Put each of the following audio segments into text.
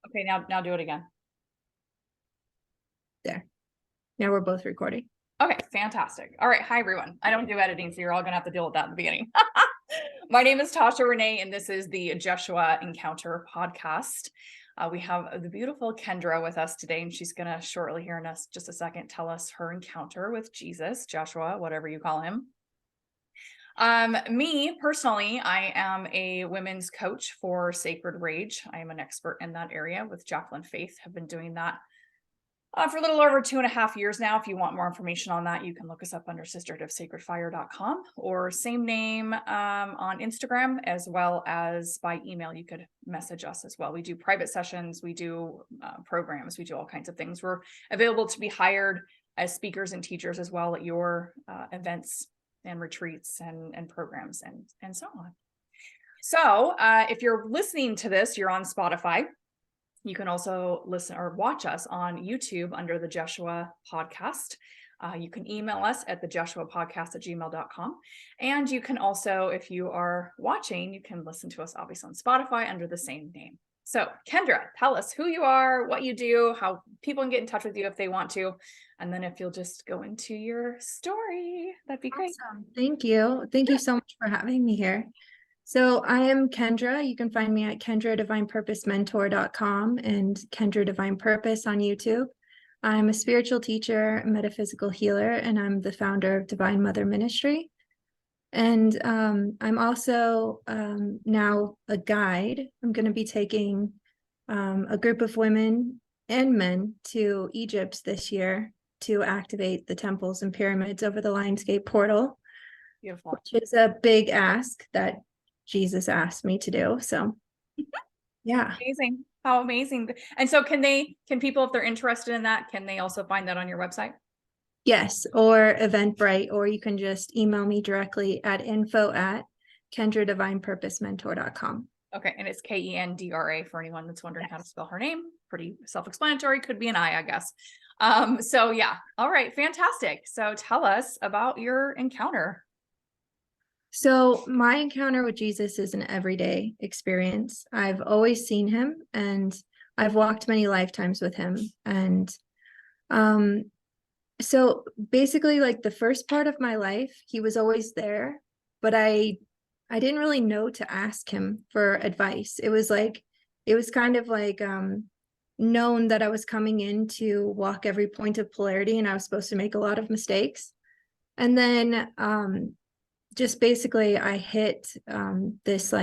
Okay, now do it again. There. Now we're both recording. Okay, fantastic. All right, hi everyone. I don't do editing, so you're all gonna have to deal with that in the beginning. My name is Tasha Renee, and this is the Joshua Encounter podcast. We have the beautiful Kendra with us today, and she's gonna shortly here in us just a second tell us her encounter with Jesus, Joshua, whatever you call him. Me personally, I am a women's coach for Sacred Rage. I am an expert in that area with Jacqueline Faith. Have been doing that for a little over 2.5 years now. If you want more information on that, you can look us up under sisterhoodofsacredfire.com or same name on Instagram, as well as by email. You could message us as well. We do private sessions, we do programs, we do all kinds of things. We're available to be hired as speakers and teachers as well at your events and retreats and programs and so on. So if you're listening to this, you're on Spotify. You can also listen or watch us on YouTube under the Joshua Podcast. You can email us at thejoshuapodcast@gmail.com. And you can also, if you are watching, you can listen to us obviously on Spotify under the same name. So Kendra, tell us who you are, what you do, how people can get in touch with you if they want to. And then if you'll just go into your story, that'd be great. Awesome. Thank you. Thank you so much for having me here. So I am Kendra. You can find me at KendraDivinePurposeMentor.com and Kendra Divine Purpose on YouTube. I'm a spiritual teacher, metaphysical healer, and I'm the founder of Divine Mother Ministry. And I'm also now a guide. I'm going to be taking a group of women and men to Egypt this year to activate the temples and pyramids over the Lionsgate portal. Beautiful. Which is a big ask that Jesus asked me to do. So yeah. Amazing. How amazing. And so can people, if they're interested in that, can they also find that on your website? Yes, or Eventbrite, or you can just email me directly at info@KendraDivinePurposeMentor.com. Okay, and it's Kendra for anyone that's wondering how to spell her name. Pretty self-explanatory. Could be an I guess. So yeah. All right, fantastic. So tell us about your encounter. So my encounter with Jesus is an everyday experience. I've always seen him, and I've walked many lifetimes with him. And so basically, like the first part of my life, he was always there, but I didn't really know to ask him for advice. It was kind of like known that I was coming in to walk every point of polarity, and I was supposed to make a lot of mistakes. And then just basically I hit this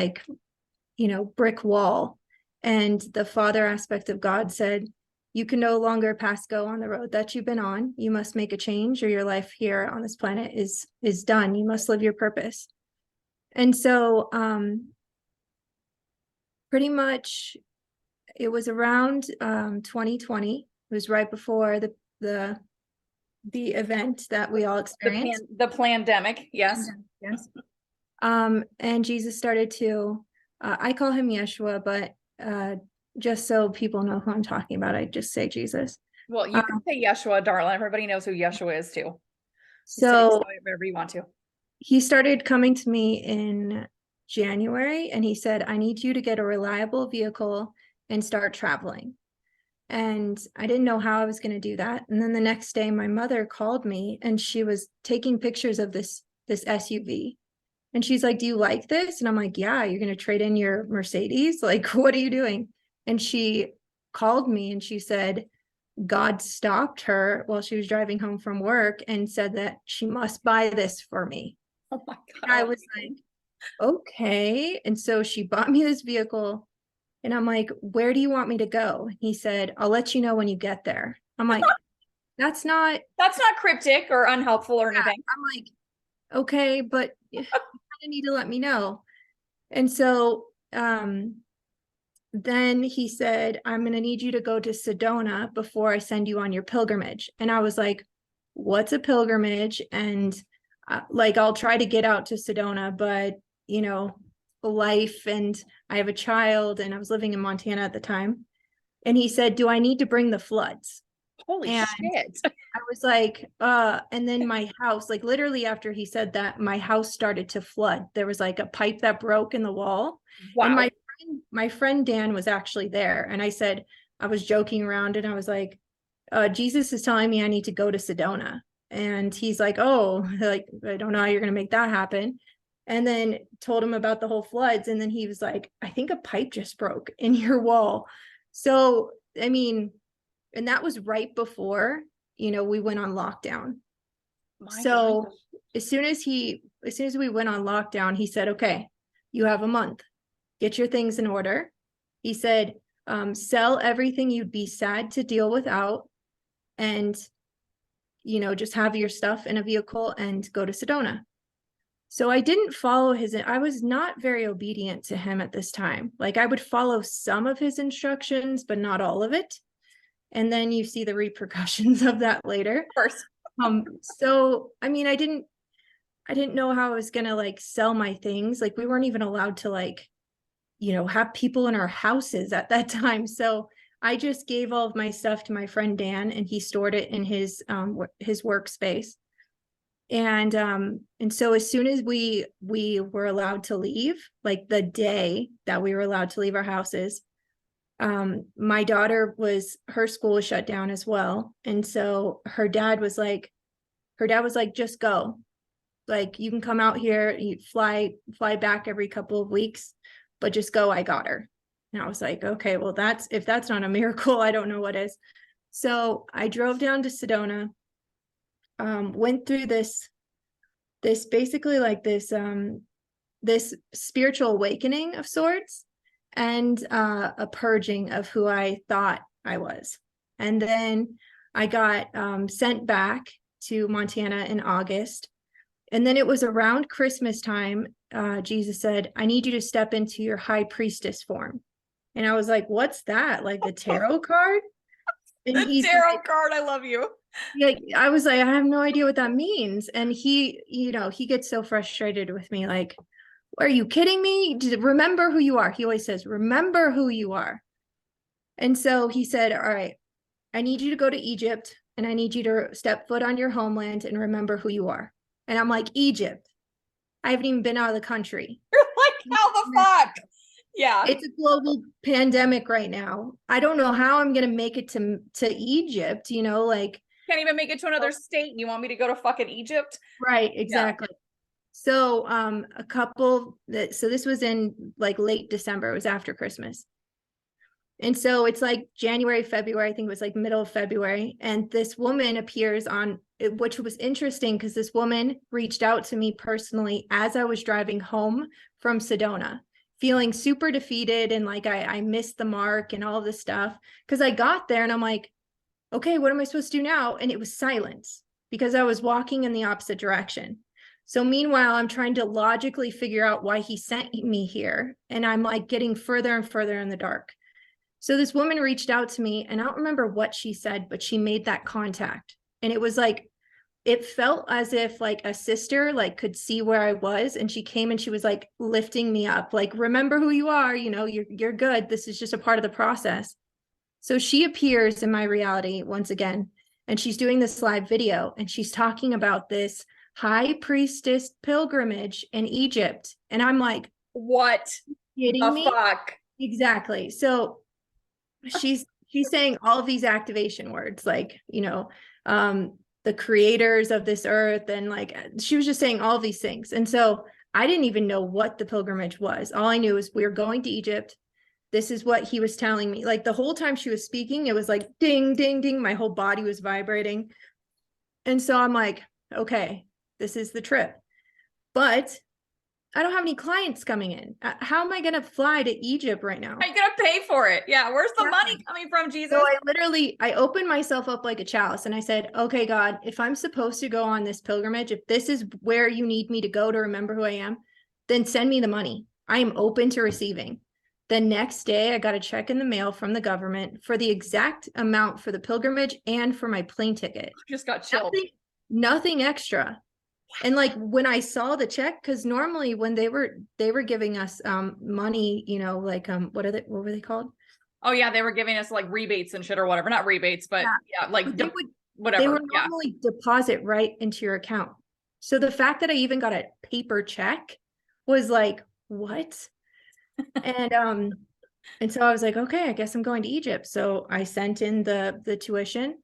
brick wall, and the father aspect of God said, you can no longer pass go on the road that you've been on. You must make a change, or your life here on this planet is done. You must live your purpose. And so pretty much it was around 2020. It was right before the event that we all experienced. The pandemic, yes. Yes. And Jesus started to, I call him Yeshua, but just so people know who I'm talking about, I just say Jesus. Well, you can say Yeshua, darling. Everybody knows who Yeshua is too. So whatever you want to. He started coming to me in January, and he said, I need you to get a reliable vehicle and start traveling. And I didn't know how I was going to do that. And then the next day, my mother called me, and she was taking pictures of this SUV. And she's like, do you like this? And I'm like, yeah, you're going to trade in your Mercedes? Like, what are you doing? And she called me and she said, God stopped her while she was driving home from work and said that she must buy this for me. Oh my God. And I was like, okay. And so she bought me this vehicle, and I'm like, where do you want me to go? He said, I'll let you know when you get there. I'm like, that's not cryptic or unhelpful or anything. I'm like, okay, but you kind of need to let me know. And so then he said, I'm going to need you to go to Sedona before I send you on your pilgrimage. And I was like, what's a pilgrimage? And I'll try to get out to Sedona, but life, and I have a child, and I was living in Montana at the time. And he said, do I need to bring the floods? Holy shit. I was like, and then my house, like literally after he said that, my house started to flood. There was like a pipe that broke in the wall. Wow. And my my friend Dan was actually there, and I said, I was joking around and I was like, Jesus is telling me I need to go to Sedona. And he's like, oh, like, I don't know how you're going to make that happen. And then told him about the whole floods. And then he was like, I think a pipe just broke in your wall. So, I mean, and that was right before, we went on lockdown. My So gosh. as soon as we went on lockdown, he said, okay, you have a month, get your things in order. He said, sell everything you'd be sad to deal without, and, just have your stuff in a vehicle and go to Sedona. So I didn't follow I was not very obedient to him at this time. Like, I would follow some of his instructions, but not all of it. And then you see the repercussions of that later. Of course. So, I mean, I didn't know how I was going to like sell my things. Like, we weren't even allowed to like, have people in our houses at that time. So I just gave all of my stuff to my friend Dan, and he stored it in his workspace. And so as soon as we were allowed to leave, like the day that we were allowed to leave our houses, my daughter her school was shut down as well. And so her dad was like, just go. Like, you can come out here, you fly back every couple of weeks, but just go, I got her. And I was like, okay, well, if that's not a miracle, I don't know what is. So I drove down to Sedona, went through this basically like this spiritual awakening of sorts, and a purging of who I thought I was. And then I got sent back to Montana in August. And then it was around Christmas time, Jesus said, I need you to step into your high priestess form. And I was like, what's that? Like the tarot card? And The tarot card, I love you. Yeah, I was like, I have no idea what that means. And he gets so frustrated with me. Like, are you kidding me? Remember who you are. He always says, remember who you are. And so he said, all right, I need you to go to Egypt, and I need you to step foot on your homeland and remember who you are. And I'm like, Egypt? I haven't even been out of the country. You're like, how the fuck? Yeah. It's a global pandemic right now. I don't know how I'm going to make it to Egypt, like. Can't even make it to another state. You want me to go to fucking Egypt? Right, exactly. Yeah. So so this was in like late December. It was after Christmas. And so it's like January, February, I think it was like middle of February. And this woman appears on, which was interesting because this woman reached out to me personally as I was driving home from Sedona, feeling super defeated. And like, I missed the mark and all this stuff. Because I got there and I'm like, okay, what am I supposed to do now? And it was silence because I was walking in the opposite direction. So meanwhile, I'm trying to logically figure out why he sent me here. And I'm like getting further and further in the dark. So this woman reached out to me, and I don't remember what she said, but she made that contact. And it was like, it felt as if like a sister like could see where I was, and she came and she was like lifting me up, like, remember who you are, you're good. This is just a part of the process. So she appears in my reality once again, and she's doing this live video, and she's talking about this high priestess pilgrimage in Egypt. And I'm like, what? Kidding me? Fuck? Exactly. So she's saying all of these activation words, like, the creators of this earth. And like, she was just saying all of these things. And so I didn't even know what the pilgrimage was. All I knew is we were going to Egypt. This is what he was telling me. Like the whole time she was speaking, it was like, ding, ding, ding. My whole body was vibrating. And so I'm like, okay, this is the trip. But I don't have any clients coming in. How am I going to fly to Egypt right now? How are you going to pay for it? Yeah. Where's the money coming from, Jesus? So I opened myself up like a chalice, and I said, okay, God, if I'm supposed to go on this pilgrimage, if this is where you need me to go to remember who I am, then send me the money. I am open to receiving. The next day, I got a check in the mail from the government for the exact amount for the pilgrimage and for my plane ticket. Just got chilled. Nothing extra. And like when I saw the check, because normally when they were giving us money, like what were they called? Oh yeah, they were giving us like rebates and shit or whatever. Not rebates, but yeah like whatever. They would normally deposit right into your account. So the fact that I even got a paper check was like, what? And so I was like, okay, I guess I'm going to Egypt. So I sent in the tuition.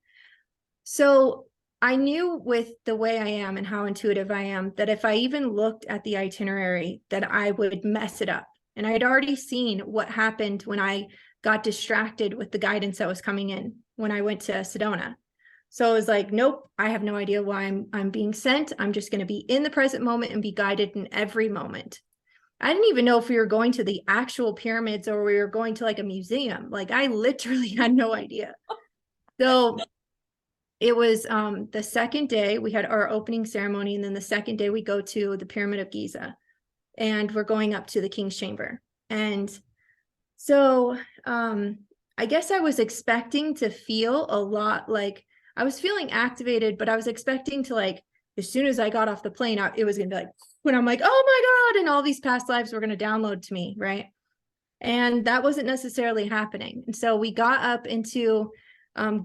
So I knew with the way I am and how intuitive I am, that if I even looked at the itinerary, that I would mess it up. And I had already seen what happened when I got distracted with the guidance that was coming in when I went to Sedona. So I was like, nope, I have no idea why I'm being sent. I'm just going to be in the present moment and be guided in every moment. I didn't even know if we were going to the actual pyramids or we were going to like a museum. Like I literally had no idea. So it was the second day we had our opening ceremony, and then the second day we go to the Pyramid of Giza, and we're going up to the King's Chamber. And so I guess I was expecting to feel a lot, like I was feeling activated, but I was expecting to, like, as soon as I got off the plane, it was gonna be like, when I'm like, oh my God, and all these past lives were gonna download to me, right? And that wasn't necessarily happening. And so we got up into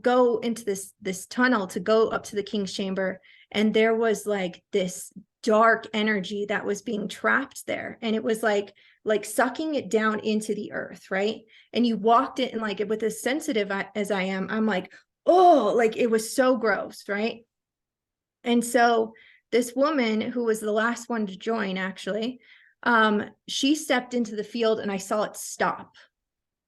go into this tunnel to go up to the King's Chamber, and there was like this dark energy that was being trapped there, and it was like sucking it down into the earth, right? And you walked it, and like, with as sensitive as I am, I'm like, oh, like it was so gross, right? And so this woman, who was the last one to join, actually, she stepped into the field, and I saw it stop.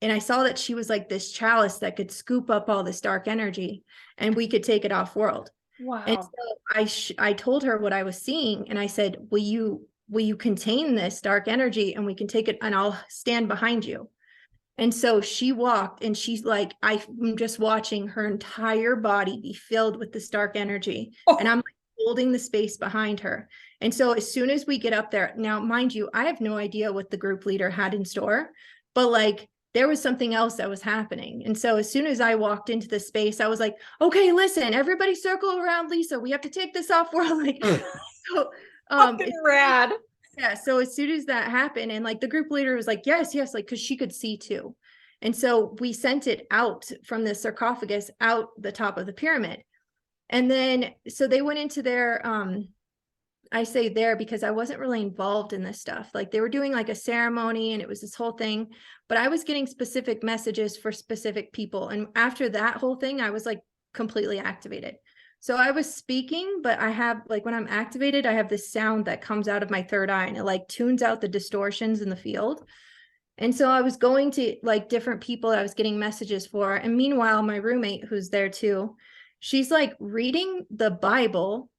And I saw that she was like this chalice that could scoop up all this dark energy, and we could take it off world. And Wow. so I told her what I was seeing, and I said, will you contain this dark energy, and we can take it, and I'll stand behind you. And so she walked, and she's like, I'm just watching her entire body be filled with this dark energy. And Oh, I'm like holding the space behind her. And so as soon as we get up there, now, mind you, I have no idea what the group leader had in store, but like there was something else that was happening. And so as soon as I walked into the space, I was like, okay, listen, everybody circle around Lisa. We have to take this off world. Like, so fucking rad. yeah, so as soon as that happened, and like the group leader was like, yes, yes, like, because she could see too. And so we sent it out from the sarcophagus out the top of the pyramid. And then so they went into their I say there because I wasn't really involved in this stuff. Like they were doing like a ceremony, and it was this whole thing, but I was getting specific messages for specific people. And after that whole thing, I was like completely activated. So I was speaking, but I have, like, when I'm activated, I have this sound that comes out of my third eye, and it like tunes out the distortions in the field. And so I was going to like different people I was getting messages for. And meanwhile, my roommate, who's there too, she's like reading the Bible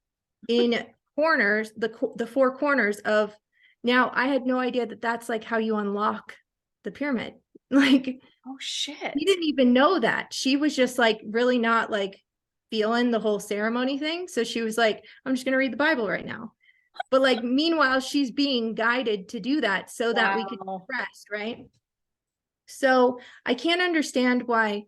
in corners, the four corners of. Now, I had no idea that that's like how you unlock the pyramid. Like, Oh shit. he didn't even know that. She was just like really not like feeling the whole ceremony thing. So she was like, I'm just going to read the Bible right now. But like, meanwhile, she's being guided to do that so that we could Wow. rest, right? So I can't understand why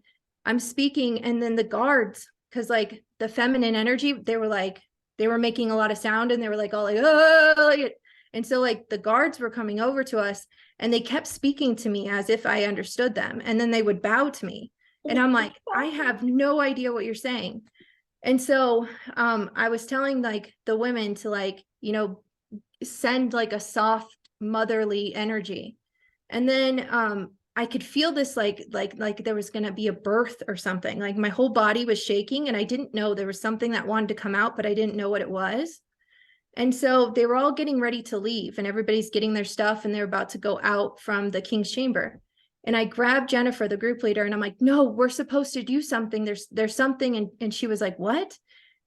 I'm speaking, and then the guards, because like the feminine energy, they were making a lot of sound, and they were like all like, oh, and so like the guards were coming over to us, and they kept speaking to me as if I understood them, and then they would bow to me, and I'm like, I have no idea what you're saying. And so I was telling like the women to, like, send like a soft motherly energy. And then I could feel this like there was going to be a birth or something. Like my whole body was shaking, and I didn't know, there was something that wanted to come out, but I didn't know what it was. And so they were all getting ready to leave, and everybody's getting their stuff, and they're about to go out from the King's Chamber. And I grabbed Jennifer, the group leader, and I'm like, no, we're supposed to do something. There's something. And she was like, what?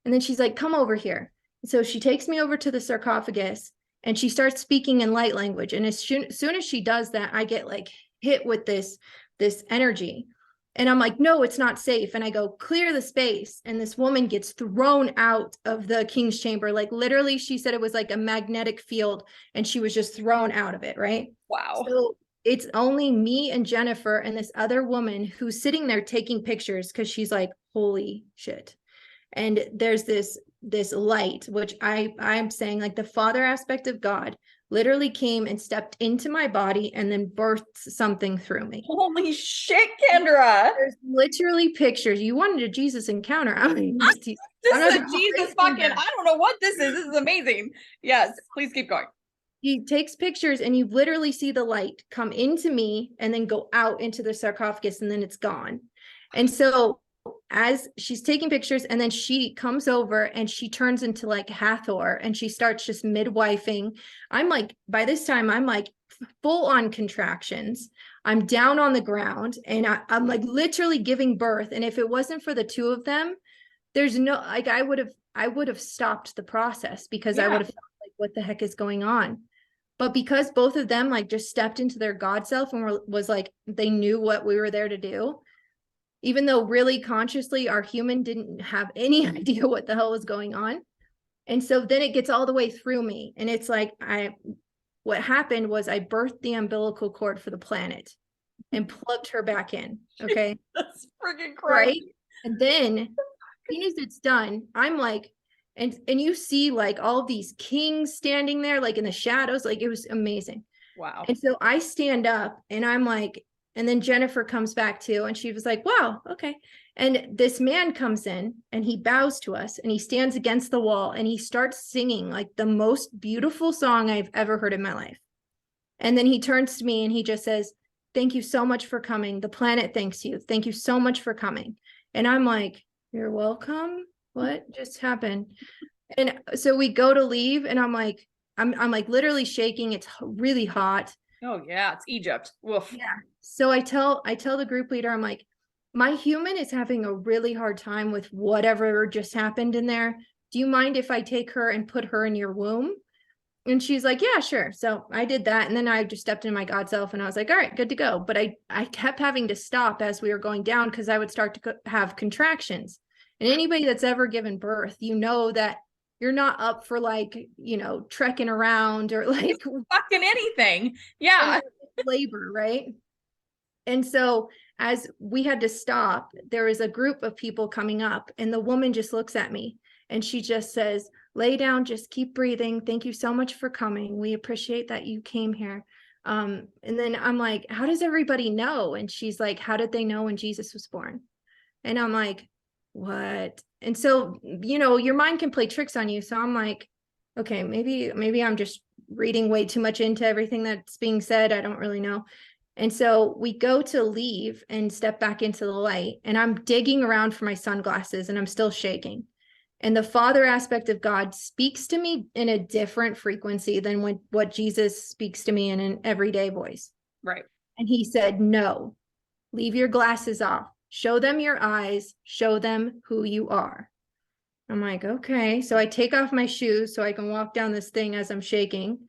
And then she's like, come over here. So she takes me over to the sarcophagus, and she starts speaking in light language. And as soon as she does that, I get like hit with this energy. And I'm like, no, it's not safe. And I go, clear the space. And this woman gets thrown out of the King's Chamber. Like literally, she said it was like a magnetic field, and she was just thrown out of it, right? Wow. So it's only me and Jennifer and this other woman who's sitting there taking pictures, because she's like, holy shit. And there's this light, which I'm saying, like, the father aspect of God literally came and stepped into my body and then birthed something through me. Holy shit, Kendra. There's literally pictures. You wanted a Jesus encounter. I mean, This is a Jesus fucking, I don't know what this is. This is amazing. Yes, please keep going. he takes pictures and you literally see the light come into me and then go out into the sarcophagus and then it's gone. And so as she's taking pictures and then she comes over and she turns into like Hathor and she starts just midwifing. I'm like, by this time, I'm like full on contractions. I'm down on the ground and I'm like literally giving birth. And if it wasn't for the two of them, there's no, like, I would have stopped the process because I would have felt like, what the heck is going on? But because both of them like just stepped into their God self and was like, they knew what we were there to do, even though really consciously our human didn't have any idea what the hell was going on. And so then it gets all the way through me. And it's like, what happened was I birthed the umbilical cord for the planet and plugged her back in. Okay. That's freaking crazy. Right. And then as soon as it's done, I'm like, and you see like all of these kings standing there, like in the shadows, like it was amazing. Wow. And so I stand up and I'm like, and then Jennifer comes back too. And she was like, wow, okay. And this man comes in and he bows to us and he stands against the wall and he starts singing like the most beautiful song I've ever heard in my life. And then he turns to me and he just says, thank you so much for coming. The planet thanks you. Thank you so much for coming. And I'm like, you're welcome. What just happened? And so we go to leave and I'm like literally shaking. It's really hot. Oh yeah, it's Egypt. Woof. Yeah. So I tell the group leader, I'm like, my human is having a really hard time with whatever just happened in there. Do you mind if I take her and put her in your womb? And she's like, yeah, sure. So I did that. And then I just stepped into my God self and I was like, all right, good to go. But I kept having to stop as we were going down because I would start to have contractions. And anybody that's ever given birth, you know that you're not up for like, trekking around or like fucking anything. Yeah. Labor, right? And so as we had to stop, there was a group of people coming up and the woman just looks at me and she just says, lay down, just keep breathing. Thank you so much for coming. We appreciate that you came here. And then I'm like, how does everybody know? And she's like, how did they know when Jesus was born? And I'm like, what? And so, your mind can play tricks on you. So I'm like, okay, maybe I'm just reading way too much into everything that's being said. I don't really know. And so we go to leave and step back into the light and I'm digging around for my sunglasses and I'm still shaking. And the Father aspect of God speaks to me in a different frequency than what Jesus speaks to me in an everyday voice. Right. And he said, no, leave your glasses off. Show them your eyes. Show them who you are. I'm like, okay. So I take off my shoes so I can walk down this thing as I'm shaking.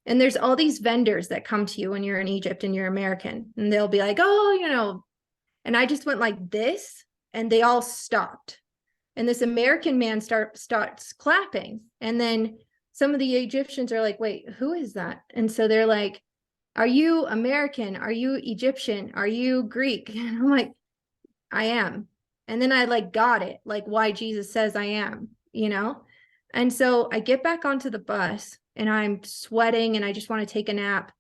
And there's all these vendors that come to you when you're in Egypt and you're American. And they'll be like, oh, and I just went like this and they all stopped. And this American man starts clapping. And then some of the Egyptians are like, wait, who is that? And so they're like, are you American? Are you Egyptian? Are you Greek? And I'm like, I am. And then I like got it, like why Jesus says I am, And so I get back onto the bus and I'm sweating and I just want to take a nap.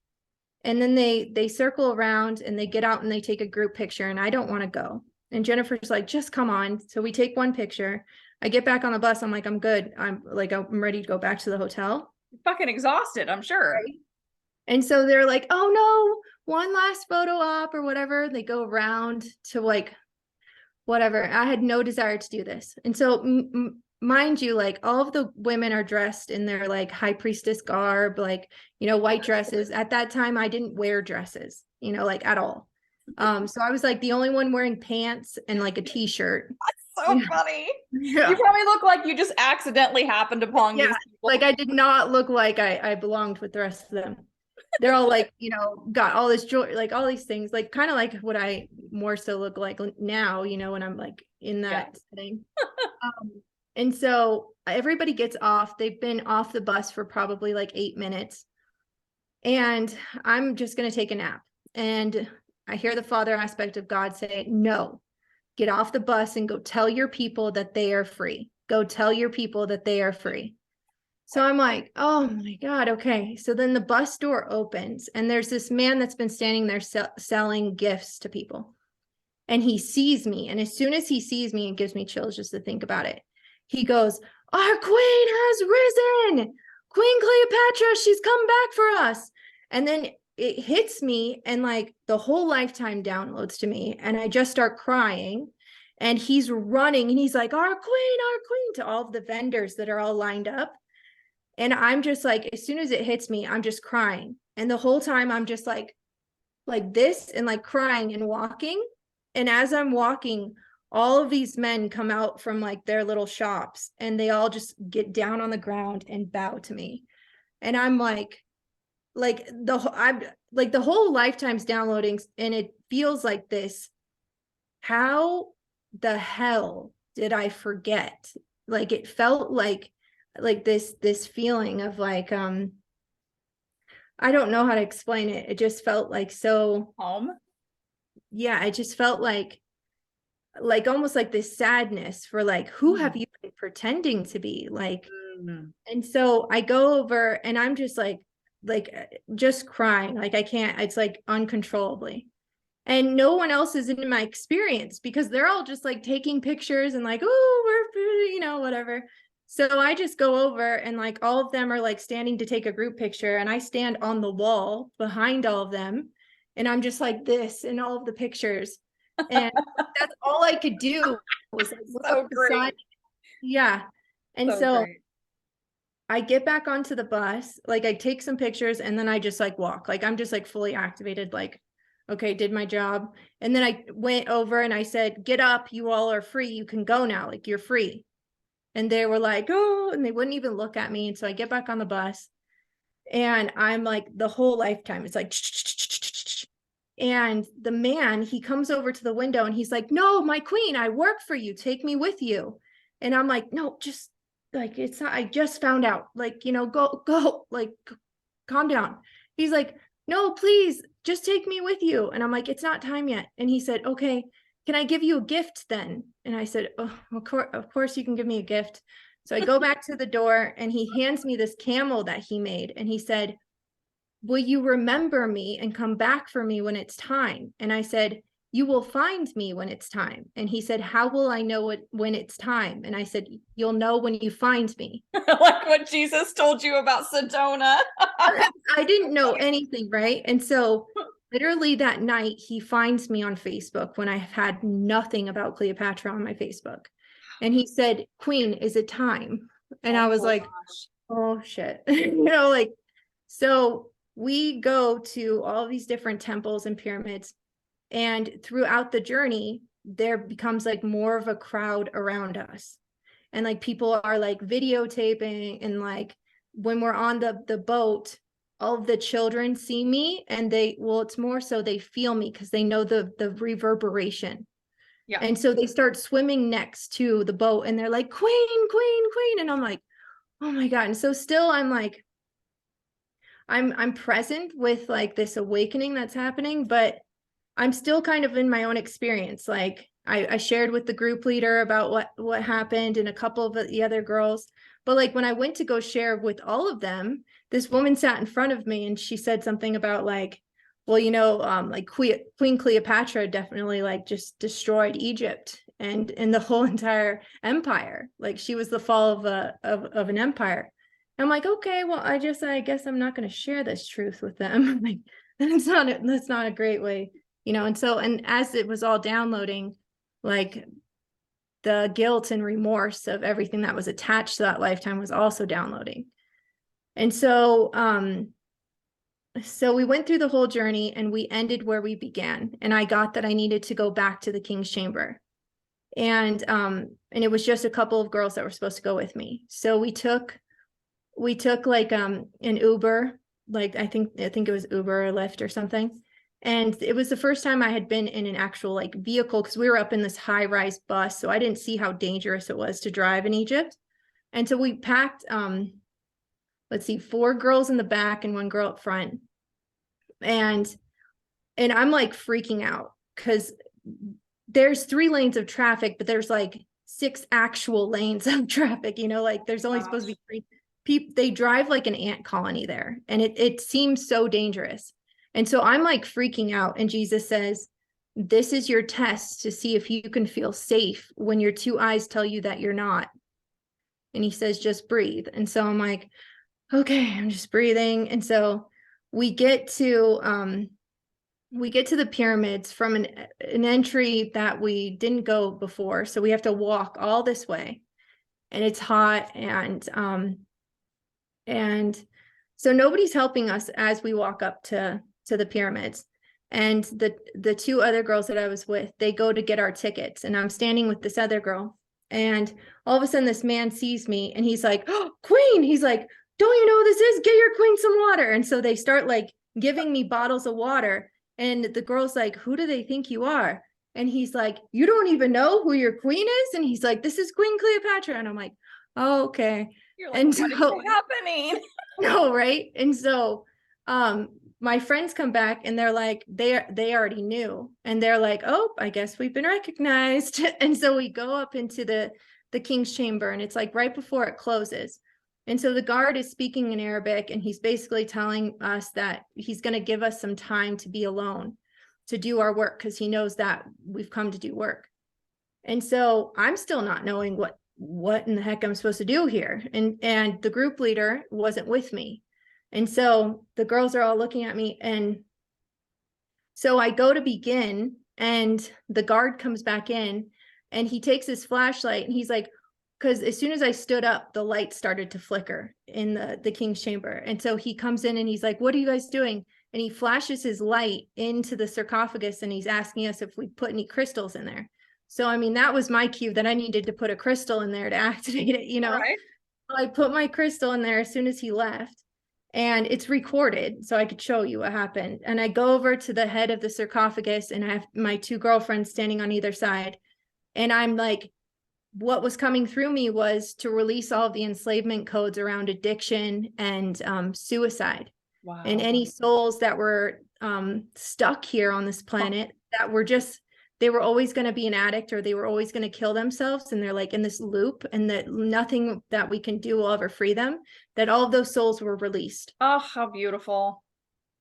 And then they circle around and they get out and they take a group picture and I don't want to go. And Jennifer's like, just come on. So we take one picture. I get back on the bus. I'm like, I'm good. I'm ready to go back to the hotel. You're fucking exhausted, I'm sure. Right? And so they're like, oh no, one last photo op or whatever. They go around to like, whatever. I had no desire to do this. And so mind you, like all of the women are dressed in their like high priestess garb, like, white dresses. At that time, I didn't wear dresses, like at all. So I was like the only one wearing pants and like a t-shirt. That's so funny. Yeah. You probably look like you just accidentally happened upon these people. Like I did not look like I belonged with the rest of them. They're all like, got all this jewelry, like all these things, like kind of like what I more so look like now, when I'm like in that setting. And so everybody gets off. They've been off the bus for probably like 8 minutes. And I'm just going to take a nap. And I hear the Father aspect of God say, no, get off the bus and go tell your people that they are free. Go tell your people that they are free. So I'm like, oh my God. Okay. So then the bus door opens and there's this man that's been standing there selling gifts to people. And he sees me. And as soon as he sees me, it gives me chills just to think about it. He goes, our queen has risen. Queen Cleopatra, she's come back for us. And then it hits me, and like the whole Lifetime downloads to me, and I just start crying. And he's running and he's like, our queen, to all of the vendors that are all lined up. And I'm just like, as soon as it hits me, I'm just crying. And the whole time I'm just like this, and like crying and walking. And as I'm walking, all of these men come out from like their little shops, and they all just get down on the ground and bow to me. And I'm like I'm like the whole Lifetime's downloading, and it feels like this. How the hell did I forget? Like it felt like this feeling of like I don't know how to explain it. It just felt like so Home. yeah, it just felt like almost like this sadness for like, who have you been pretending to be? Like, and so I go over and I'm just like just crying. Like I can't, it's like uncontrollably. And no one else is in my experience because they're all just like taking pictures and like, oh, we're, whatever. So I just go over and like all of them are like standing to take a group picture, and I stand on the wall behind all of them, and I'm just like this in all of the pictures. And that's all I could do was like look So up the great. side. Yeah. And so Great. I get back onto the bus, like I take some pictures, and then I just like walk. Like I'm just like fully activated, like, okay, did my job. And then I went over and I said, get up, you all are free. You can go now, like you're free. And they were like, oh, and they wouldn't even look at me. And so I get back on the bus, and I'm like, the whole Lifetime, it's like, and the man, he comes over to the window and he's like, no, my queen, I work for you. Take me with you. And I'm like, no, just like, it's not, I just found out, like, go, like, calm down. He's like, no, please just take me with you. And I'm like, it's not time yet. And he said, okay, can I give you a gift then? And I said, oh, of course you can give me a gift. So I go back to the door, and he hands me this camel that he made. And he said, will you remember me and come back for me when it's time? And I said, you will find me when it's time. And he said, how will I know it when it's time? And I said, you'll know when you find me. Like what Jesus told you about Sedona. I didn't know anything, right? And so literally that night, he finds me on Facebook when I have had nothing about Cleopatra on my Facebook. And he said, Queen, is it time? And I was like, gosh. oh shit. Like, so we go to all these different temples and pyramids. And throughout the journey, there becomes like more of a crowd around us. And like people are like videotaping, and like when we're on the boat, all of the children see me, and it's more so they feel me because they know the reverberation. Yeah. And so they start swimming next to the boat, and they're like, queen, queen, queen. And I'm like, oh my God. And so still I'm like, I'm present with like this awakening that's happening, but I'm still kind of in my own experience. Like I shared with the group leader about what happened, and a couple of the other girls. But like when I went to go share with all of them, this woman sat in front of me, and she said something about like, well, like Queen Cleopatra definitely like just destroyed Egypt and the whole entire empire. Like she was the fall of an empire. I'm like, okay, well, I guess I'm not going to share this truth with them. Like that's not a great way. And so, and as it was all downloading, like the guilt and remorse of everything that was attached to that Lifetime was also downloading. And so, so we went through the whole journey, and we ended where we began. And I got that I needed to go back to the King's Chamber. And it was just a couple of girls that were supposed to go with me. So we took like an Uber, like I think it was Uber or Lyft or something. And it was the first time I had been in an actual like vehicle, because we were up in this high-rise bus. So I didn't see how dangerous it was to drive in Egypt. And so we packed, let's see, 4 girls in the back and 1 girl up front. And I'm like freaking out because there's 3 lanes of traffic, but there's like 6 actual lanes of traffic, like there's only supposed to be 3 people. They drive like an ant colony there, and it seems so dangerous. And so I'm like freaking out. And Jesus says, this is your test to see if you can feel safe when your 2 eyes tell you that you're not. And he says, just breathe. And so I'm like, okay, I'm just breathing. And so we get to the pyramids from an entry that we didn't go before. So we have to walk all this way, and it's hot, and so nobody's helping us as we walk up to the pyramids. And the two other girls that I was with, they go to get our tickets, and I'm standing with this other girl. And all of a sudden this man sees me, and he's like, "Oh, queen." He's like, "Don't you know who this is? Get your queen some water." And so they start like giving me bottles of water. And the girl's like, "Who do they think you are?" And he's like, "You don't even know who your queen is?" And he's like, "This is Queen Cleopatra." And I'm like, "Oh, okay." You're like, And what is so happening? no, right? And so my friends come back, and they're like, they already knew, and they're like, "Oh, I guess we've been recognized." And so we go up into the king's chamber, and it's like right before it closes. And so the guard is speaking in Arabic, and he's basically telling us that he's going to give us some time to be alone to do our work, because he knows that we've come to do work. And so I'm still not knowing what in the heck I'm supposed to do here. And the group leader wasn't with me. And so the girls are all looking at me. And so I go to begin, and the guard comes back in, and he takes his flashlight, and he's like, because as soon as I stood up, the light started to flicker in the king's chamber. And so he comes in, and he's like, "What are you guys doing?" And he flashes his light into the sarcophagus, and he's asking us if we put any crystals in there. So, I mean, that was my cue that I needed to put a crystal in there to activate it, you know? Right. So I put my crystal in there as soon as he left, and it's recorded, so I could show you what happened. And I go over to the head of the sarcophagus, and I have my two girlfriends standing on either side. And I'm like, what was coming through me was to release all of the enslavement codes around addiction and suicide. And Wow. any souls that were stuck here on this planet that were just, they were always going to be an addict, or they were always going to kill themselves, and they're like in this loop, and that nothing that we can do will ever free them, that all of those souls were released. Oh, how beautiful.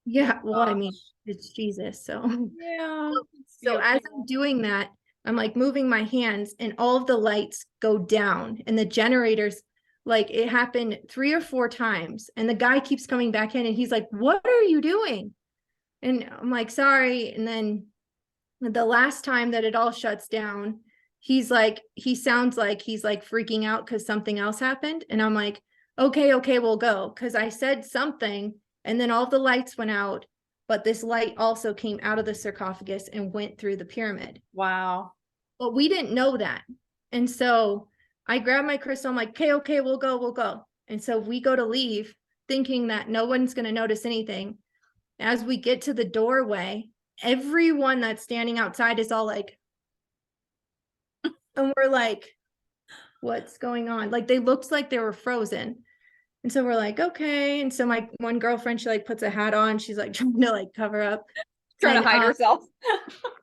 Yeah, well, I Oh, mean, it's Jesus. So yeah. It's so as I'm beautiful. doing that, I'm like moving my hands, and all of the lights go down, and the generators, like it happened 3 or 4 times, and the guy keeps coming back in, and he's like, "What are you doing?" And I'm like, "Sorry." And then the last time that it all shuts down, he's like, he sounds like he's like freaking out because something else happened. And I'm like, "Okay, okay, we'll go." Because I said something, and then all the lights went out, but this light also came out of the sarcophagus and went through the pyramid. Wow. But we didn't know that. And so I grabbed my crystal. I'm like, "Okay, okay, we'll go, we'll go." And so we go to leave, thinking that no one's going to notice anything. As we get to the doorway, everyone that's standing outside is all like, and we're like, "What's going on?" Like they looked like they were frozen. And so we're like, "Okay." And so my one girlfriend, she like puts a hat on. She's like trying to like cover up. Trying to And hide herself.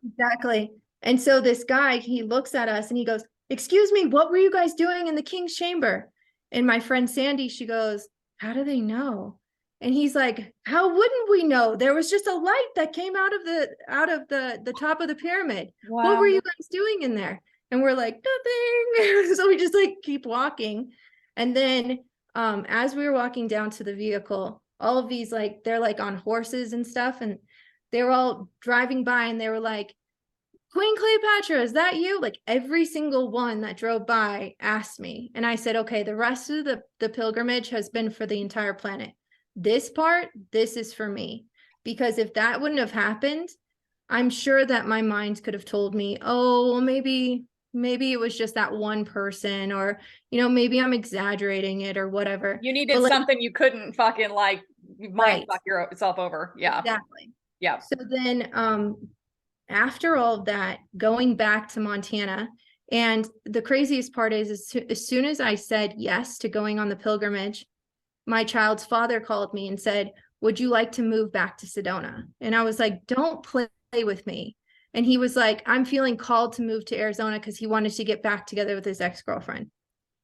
exactly. And so this guy, he looks at us, and he goes, "Excuse me, what were you guys doing in the king's chamber?" And my friend Sandy, she goes, "How do they know?" And he's like, "How wouldn't we know? There was just a light that came out of the top of the pyramid. What were Wow. you guys doing in there?" And we're like, "Nothing." So we just like keep walking. And then as we were walking down to the vehicle, all of these, like, they're like on horses and stuff, and they were all driving by, and they were like, "Queen Cleopatra, is that you?" Like every single one that drove by asked me. And I said, "Okay, the rest of the pilgrimage has been for the entire planet. This part, this is for me." Because if that wouldn't have happened, I'm sure that my mind could have told me, "Oh, well, maybe it was just that one person, or, maybe I'm exaggerating it or whatever." You But needed like, something you couldn't fucking like mind right, fuck yourself over. Yeah. exactly. Yeah. So then after all of that, going back to Montana, and the craziest part is as soon as I said yes to going on the pilgrimage, my child's father called me and said, "Would you like to move back to Sedona?" And I was like, "Don't play with me." And he was like, "I'm feeling called to move to Arizona," because he wanted to get back together with his ex-girlfriend.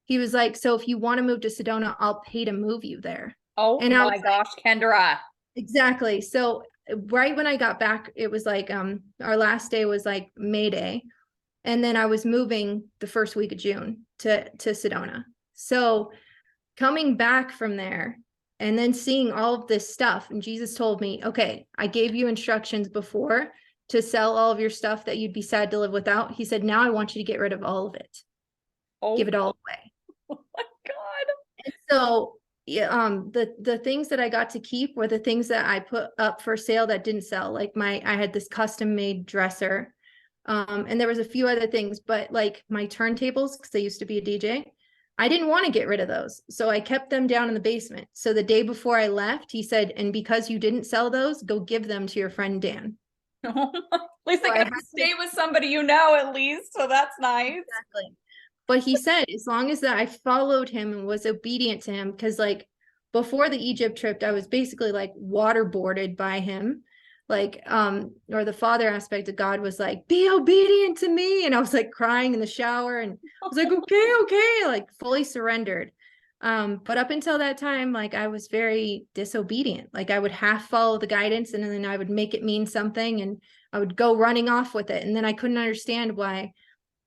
He was like, "So if you want to move to Sedona, I'll pay to move you there." Oh And I was my gosh, Kendra. exactly. So right when I got back, it was like our last day was like May Day. And then I was moving the first week of June to Sedona. So coming back from there, and then seeing all of this stuff. And Jesus told me, okay, I gave you instructions before to sell all of your stuff that you'd be sad to live without. He said, now I want you to get rid of all of it. Give it all away. Oh my God. And so yeah, the things that I got to keep were the things that I put up for sale that didn't sell. Like I had this custom made dresser. And there was a few other things, but like my turntables, because I used to be a DJ, I didn't want to get rid of those. So I kept them down in the basement. So the day before I left, he said, and because you didn't sell those, go give them to your friend Dan. At least I got to stay with somebody you know, at least. So that's nice. Exactly. But he said, as long as that I followed him and was obedient to him, because like before the Egypt trip, I was basically like waterboarded by him. Like, or the father aspect of God was like, be obedient to me. And I was like crying in the shower and I was like, okay, like fully surrendered. But up until that time, like I was very disobedient. Like I would half follow the guidance and then I would make it mean something and I would go running off with it. And then I couldn't understand why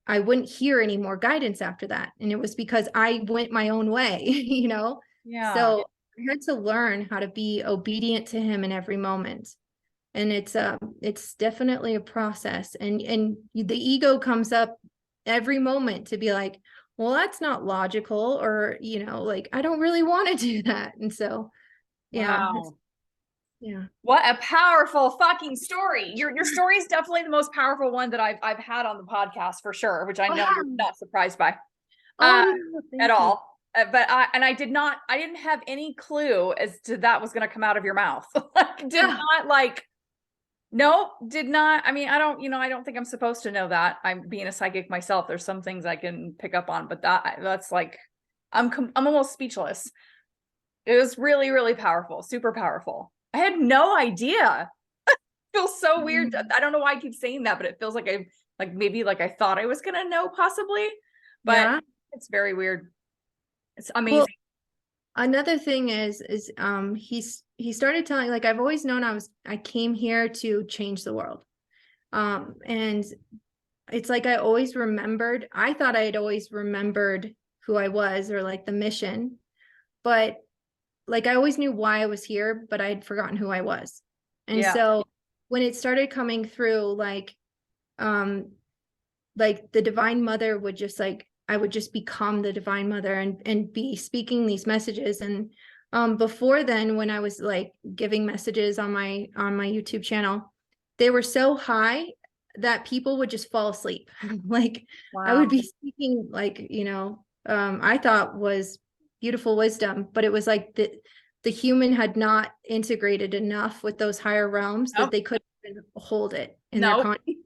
I wouldn't hear any more guidance after that. And it was because I went my own way, you know? Yeah. So I had to learn how to be obedient to him in every moment. And it's definitely a process. And the ego comes up every moment to be like, well, that's not logical, or, you know, like, I don't really want to do that. And so, yeah. Wow. Yeah. What a powerful fucking story. Your story is definitely the most powerful one that I've had on the podcast for sure, which I know you're not surprised by at all. But I didn't have any clue as to that was going to come out of your mouth. Like did not. I mean, I don't think I'm supposed to know that. I'm being a psychic myself. There's some things I can pick up on, but that's like, I'm almost speechless. It was really, really powerful, super powerful. I had no idea. It feels so weird. I don't know why I keep saying that, but it feels like maybe I thought I was going to know possibly, but it's very weird. It's amazing. Well, another thing is he started telling, like, I've always known I came here to change the world. And it's like I thought I had always remembered who I was, or like the mission, but like I always knew why I was here, but I had forgotten who I was. And so when it started coming through, like the Divine Mother would just I would just become the Divine Mother and be speaking these messages. And before then, when I was like giving messages on my YouTube channel, they were so high that people would just fall asleep. Like I would be speaking I thought was beautiful wisdom, but it was like the human had not integrated enough with those higher realms that they couldn't even hold it in their consciousness.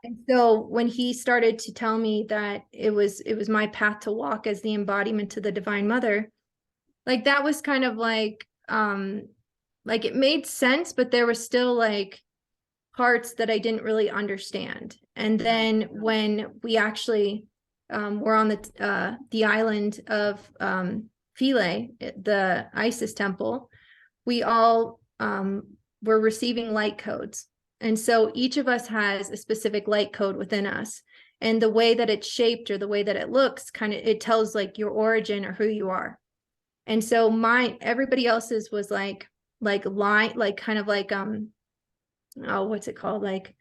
And so when he started to tell me that it was my path to walk as the embodiment to the Divine Mother, like that was kind of like it made sense, but there was still like parts that I didn't really understand. And then when we actually were on the island of Philae, the Isis temple, we all were receiving light codes. And so each of us has a specific light code within us. And the way that it's shaped or the way that it looks, it tells like your origin or who you are. And so everybody else's was like line, like kind of like what's it called? Like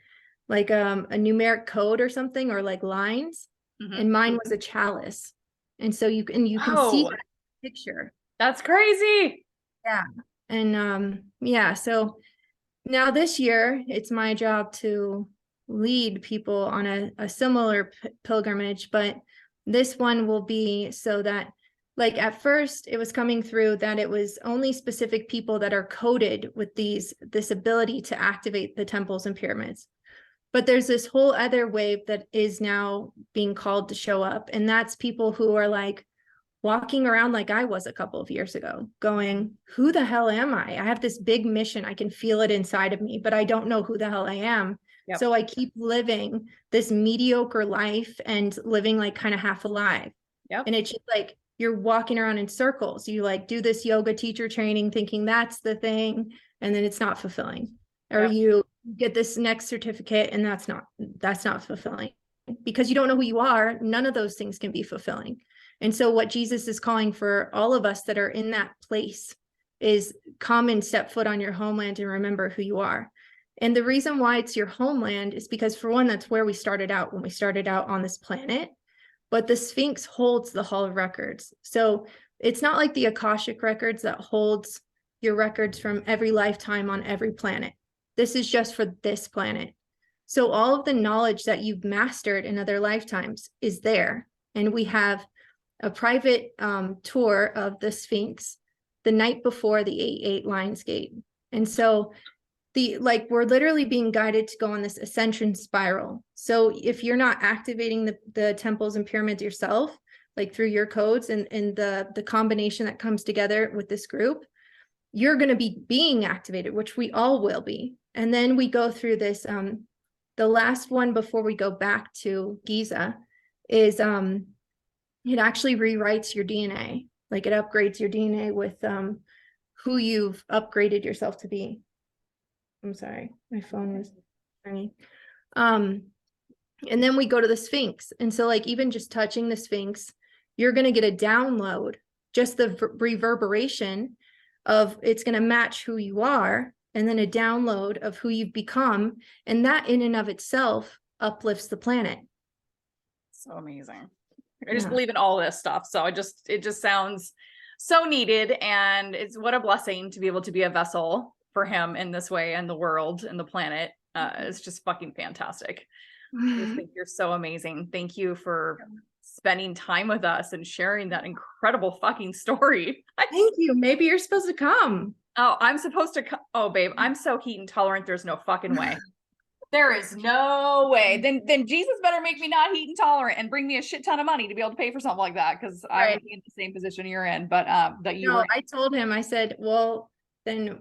a numeric code or something, or like lines. And mine was a chalice. And so you can see that picture. That's crazy. Yeah. And so now this year, it's my job to lead people on a similar pilgrimage, but this one will be so that, like, at first it was coming through that it was only specific people that are coded with this ability to activate the temples and pyramids. But there's this whole other wave that is now being called to show up. And that's people who are like walking around like I was a couple of years ago, going, who the hell am I? I have this big mission. I can feel it inside of me, but I don't know who the hell I am. Yep. So I keep living this mediocre life and living like kind of half alive. Yep. And it's just like, you're walking around in circles. You like do this yoga teacher training thinking that's the thing, and then it's not fulfilling. Or you get this next certificate and that's not fulfilling because you don't know who you are. None of those things can be fulfilling. And so what Jesus is calling for all of us that are in that place is come and step foot on your homeland and remember who you are. And the reason why it's your homeland is because, for one, that's where we started out when we started out on this planet. But the Sphinx holds the Hall of Records. So it's not like the Akashic records that holds your records from every lifetime on every planet. This is just for this planet. So all of the knowledge that you've mastered in other lifetimes is there. And we have a private tour of the Sphinx the night before the 8/8 Lionsgate. And so we're literally being guided to go on this ascension spiral. So if you're not activating the temples and pyramids yourself, like through your codes and the combination that comes together with this group, you're going to be being activated, which we all will be. And then we go through this, the last one before we go back to Giza is, it actually rewrites your DNA. Like it upgrades your DNA with who you've upgraded yourself to be. I'm sorry, my phone was ringing. And then we go to the Sphinx. And so like even just touching the Sphinx, you're going to get a download, just the reverberation of it's going to match who you are, and then a download of who you've become. And that in and of itself uplifts the planet. So amazing. I just believe in all this stuff. So it just sounds so needed. And it's what a blessing to be able to be a vessel for him in this way, and the world and the planet. It's just fucking fantastic. I just think you're so amazing. Thank you for spending time with us and sharing that incredible fucking story. Thank you. Maybe you're supposed to come. Oh, I'm supposed to come. Oh, babe, I'm so heat intolerant. There's no fucking way. There is no way. Then Jesus better make me not heat intolerant and bring me a shit ton of money to be able to pay for something like that. Cause I would be in the same position you're in, but that you were. I told him, I said, well, then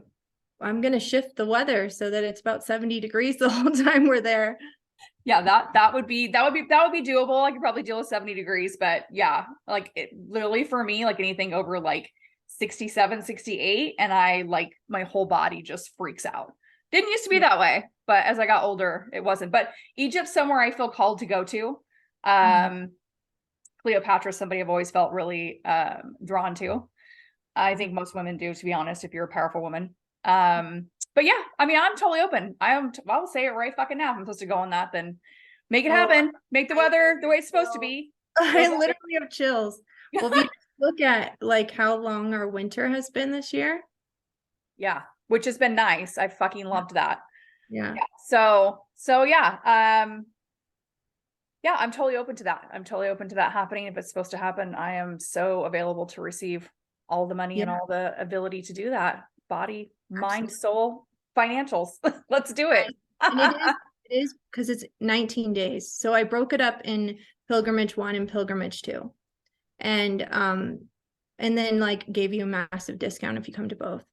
I'm going to shift the weather so that it's about 70 degrees the whole time we're there. Yeah, that would be doable. I could probably deal with 70 degrees, but yeah, like it literally for me, like anything over like 67, 68, and I like my whole body just freaks out. Didn't used to be that way, but as I got older, it wasn't. But Egypt's somewhere I feel called to go to. Cleopatra is somebody I've always felt really drawn to. I think most women do, to be honest, if you're a powerful woman. But yeah, I mean, I'm totally open. I'll say it right fucking now. If I'm supposed to go on that, then make it happen. Make the weather the way it's supposed to be. I literally have chills. Well, we look at like how long our winter has been this year. Yeah, which has been nice. I fucking loved that. Yeah. So yeah. Yeah, I'm totally open to that. I'm totally open to that happening. If it's supposed to happen, I am so available to receive all the money and all the ability to do that. Body, mind, soul, financials. Let's do it. And it is because it's 19 days. So I broke it up in pilgrimage 1 and pilgrimage 2. And then like gave you a massive discount if you come to both.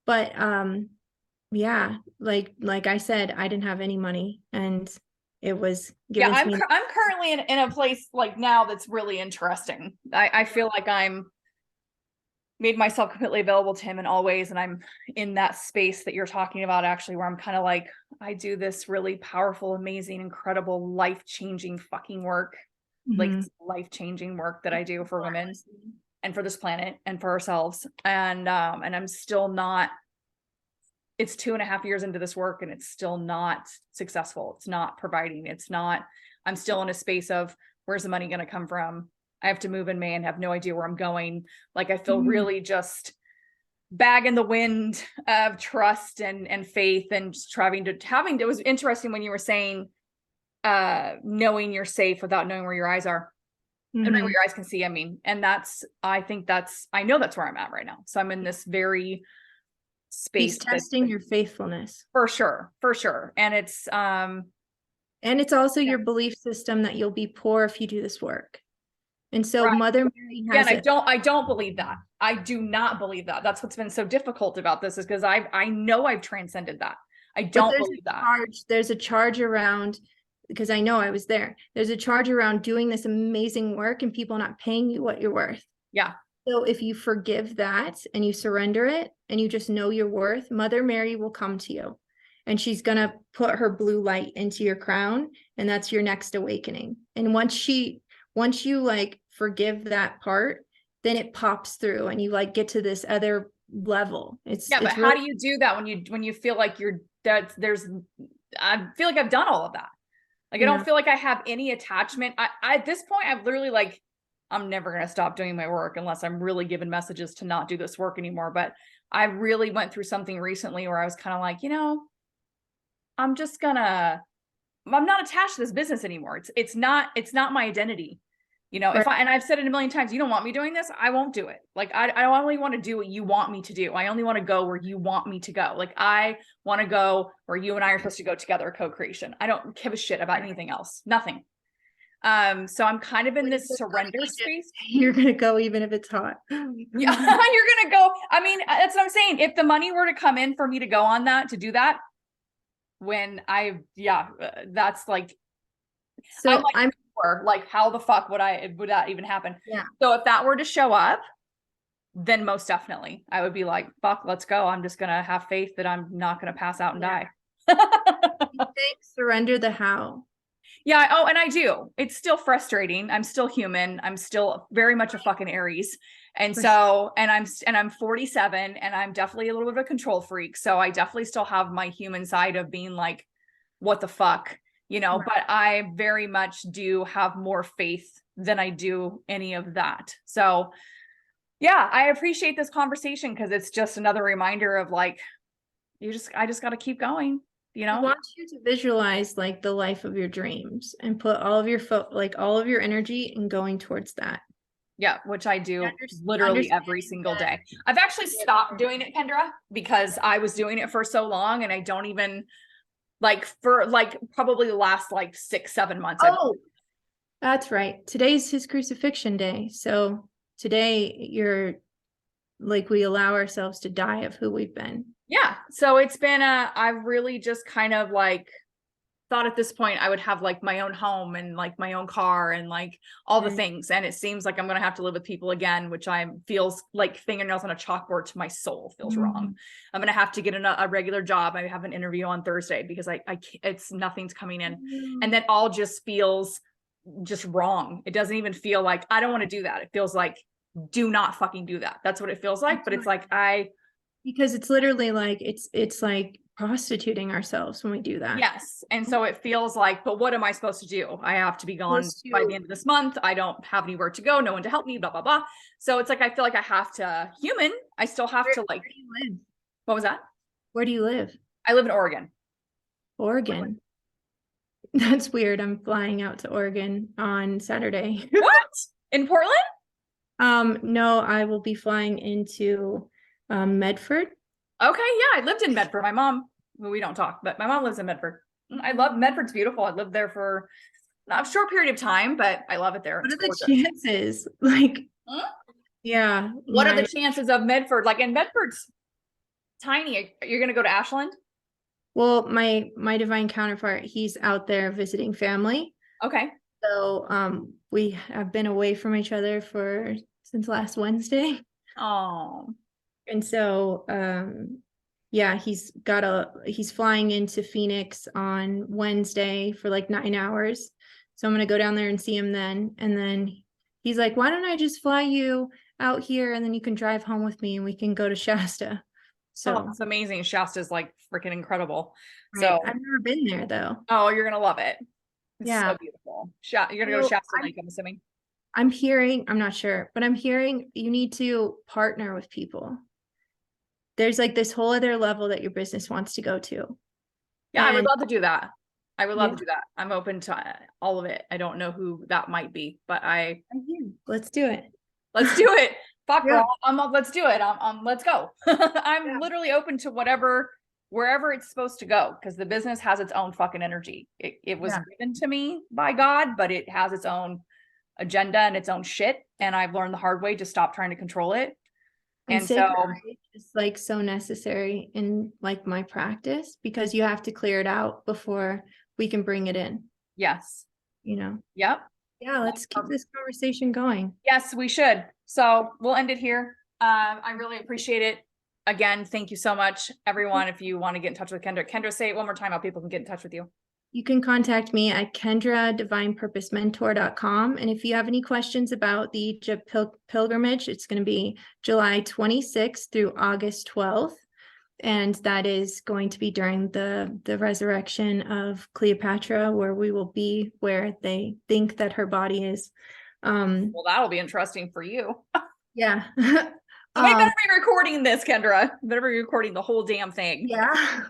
But yeah, like I said, I didn't have any money, and it was given to me. I'm currently in a place like now that's really interesting. I feel like I'm made myself completely available to him in all ways. And I'm in that space that you're talking about, actually, where I'm kind of like, I do this really powerful, amazing, incredible, life-changing fucking work. Like life-changing work that I do for women and for this planet and for ourselves. And I'm still not, it's 2.5 years into this work and it's still not successful. It's not providing. It's not, I'm still in a space of where's the money going to come from? I have to move in May and have no idea where I'm going. Like I feel really just bag in the wind of trust and faith and just having, it was interesting when you were saying, knowing you're safe without knowing where your eyes are and knowing what your eyes can see. I mean, and I know that's where I'm at right now. So I'm in this very space. He's testing your faithfulness. For sure. And it's also your belief system that you'll be poor if you do this work. And so Mother Mary has I don't believe that. I do not believe that. That's what's been so difficult about this, is because I know I've transcended that. I don't believe that. There's a charge around, because I know I was there. There's a charge around doing this amazing work and people not paying you what you're worth. Yeah. So if you forgive that and you surrender it and you just know your worth, Mother Mary will come to you and she's going to put her blue light into your crown. And that's your next awakening. And once you like forgive that part, then it pops through and you like get to this other level. But It's how really, do you do that when you feel like I feel like I've done all of that. Like, I don't yeah, feel like I have any attachment. I at this point, I've literally like, I'm never going to stop doing my work unless I'm really given messages to not do this work anymore. But I really went through something recently where I was kind of like, I'm just gonna, I'm not attached to this business anymore. It's not my identity. right. And I've said it a million times, you don't want me doing this, I won't do it. Like, I only want to do what you want me to do. I only want to go where you want me to go. Like, I want to go where you and I are supposed to go together, co-creation. I don't give a shit about anything else. Nothing. So I'm kind of in this surrender space. You're gonna go even if it's hot. Yeah, you're gonna go. I mean, that's what I'm saying. If the money were to come in for me to go on that, to do that, that's like, So I'm like, how the fuck would that even happen? yeah. So if that were to show up, then most definitely I would be like, fuck, let's go. I'm just gonna have faith that I'm not gonna pass out and die. Surrender the how. Yeah. Oh, and I do. It's still frustrating. I'm still human. I'm still very much a fucking Aries. And so, and I'm 47 and I'm definitely a little bit of a control freak. So I definitely still have my human side of being like, what the fuck, Right. but I very much do have more faith than I do any of that. So yeah, I appreciate this conversation because it's just another reminder of like, I just got to keep going, I want you to visualize like the life of your dreams and put all of your all of your energy in going towards that. Yeah, which I do literally every single day. I've actually stopped doing it, Kendra, because I was doing it for so long and I don't even like for like probably the last like 6-7 months. Oh, that's right. Today's his crucifixion day. So today you're like, we allow ourselves to die of who we've been. Yeah. So it's been I've really just kind of like thought at this point I would have like my own home and like my own car and like all the things. And it seems like I'm going to have to live with people again, which feels like fingernails on a chalkboard to my soul. Feels wrong. I'm going to have to get a regular job. I have an interview on Thursday because it's nothing's coming in. And that all just feels just wrong. It doesn't even feel like I don't want to do that. It feels like, do not fucking do that. That's what it feels like. But it's like, because it's literally like, it's like prostituting ourselves when we do that. Yes. And so it feels like, but what am I supposed to do? I have to be gone by the end of this month. I don't have anywhere to go, no one to help me, blah, blah, blah. So it's like, I feel like I have to I still have to like, where do you live? What was that? Where do you live? I live in Oregon. Oregon. That's weird. I'm flying out to Oregon on Saturday. What? In Portland? No, I will be flying into Medford. Okay, yeah, I lived in Medford. My mom, well, we don't talk, but my mom lives in Medford. I love Medford's beautiful. I lived there for a short period of time, but I love it there. What are the chances? Like, yeah. What are the chances of Medford? Like, in Medford's tiny. You're gonna go to Ashland? Well, my divine counterpart, he's out there visiting family. Okay. So we have been away from each other since last Wednesday. Oh. And so yeah, he's flying into Phoenix on Wednesday for like 9 hours. So I'm gonna go down there and see him then. And then he's like, why don't I just fly you out here and then you can drive home with me and we can go to Shasta. So it's amazing. Shasta's like freaking incredible. right. So I've never been there though. Oh, you're gonna love it. It's yeah, so beautiful. You're gonna go to Shasta Lake, I'm assuming. I'm not sure, but I'm hearing you need to partner with people. There's like this whole other level that your business wants to go to. Yeah, I would love to do that. I would love to do that. I'm open to all of it. I don't know who that might be, but let's do it. Let's do it. Fuck, girl. Let's do it. Let's go. I'm literally open to wherever it's supposed to go, because the business has its own fucking energy. It was given to me by God, but it has its own agenda and its own shit. And I've learned the hard way to stop trying to control it. And so it's like so necessary in like my practice, because you have to clear it out before we can bring it in. Yes. Yep. Yeah, let's keep this conversation going. Yes, we should. So we'll end it here. I really appreciate it. Again, thank you so much, everyone. If you want to get in touch with Kendra, say it one more time how people can get in touch with you. You can contact me at kendra@divinepurposementor.com. And if you have any questions about the Egypt pilgrimage, it's going to be July 26th through August 12th. And that is going to be during the resurrection of Cleopatra, where we will be where they think that her body is. Well, that'll be interesting for you. Yeah. Somebody better be recording this, Kendra. Better be recording the whole damn thing. Yeah.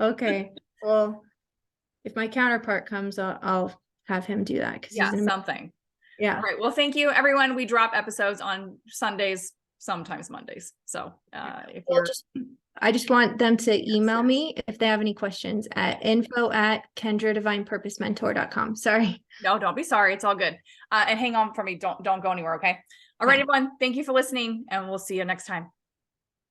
Okay. Well, if my counterpart comes, I'll have him do that because Yeah, he's something. yeah. All right. Well, thank you, everyone. We drop episodes on Sundays, sometimes Mondays. So if Well, you're I just want them to email me if they have any questions at info@kendradivinepurposementor.com. Sorry. no, don't be sorry. It's all good. And hang on for me. Don't go anywhere. Okay. All right, Okay. everyone. Thank you for listening, and we'll see you next time.